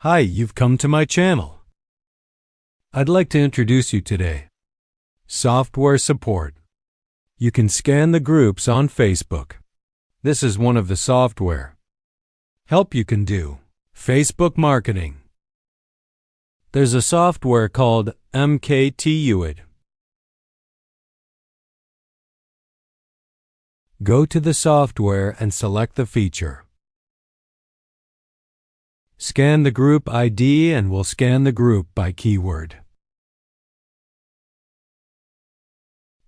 Hi, you've come to my channel. I'd like to introduce you today. Software support. You can scan the groups on Facebook. This is one of the software help you can do. Facebook marketing. There's a software called 𝐓𝐞𝐥𝐞𝐦. Go to the software and select the feature. Scan the group ID and we'll scan the group by keyword.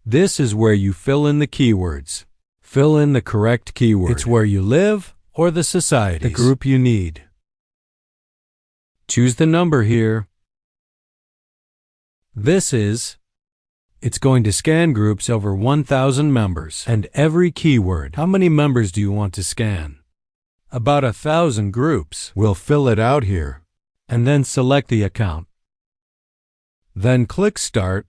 This is where you fill in the keywords. Fill in the correct keyword. It's where you live or the society, the group you need. Choose the number here. It's going to scan groups over 1,000 members and every keyword. How many members do you want to scan? About 1,000 groups. We'll fill it out here and then select the account. Then click Start.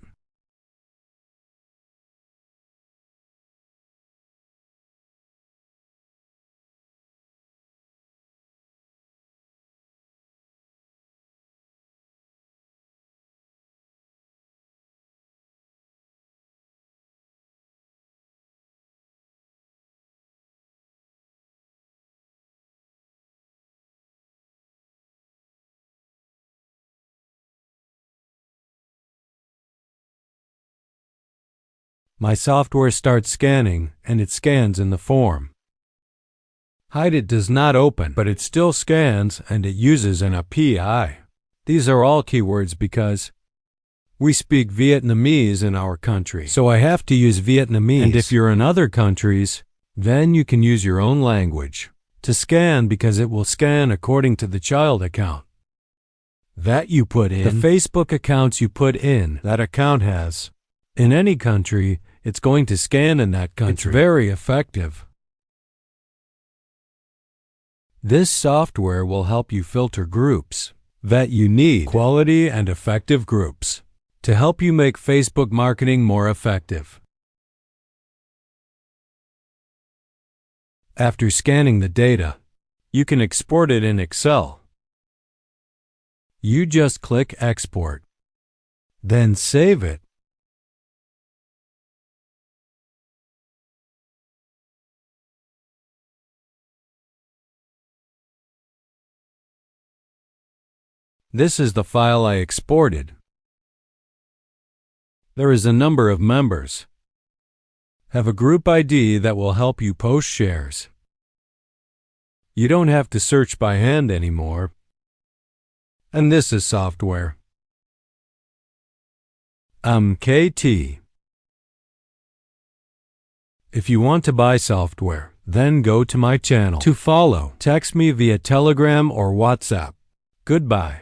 My software starts scanning, and it scans in the form. Hide it does not open, but it still scans, and it uses an API. These are all keywords because we speak Vietnamese in our country, so I have to use Vietnamese. And if you're in other countries, then you can use your own language to scan because it will scan according to the child account that you put in. The Facebook accounts you put in, that account has. In any country, it's going to scan in that country. It's very effective. This software will help you filter groups that you need, quality and effective groups, to help you make Facebook marketing more effective. After scanning the data, you can export it in Excel. You just click Export, then save it. This is the file I exported. There is a number of members. Have a group ID that will help you post shares. You don't have to search by hand anymore. And this is software. 𝐓𝐞𝐥𝐞𝐦. If you want to buy software, then go to my channel. To follow, text me via Telegram or WhatsApp. Goodbye.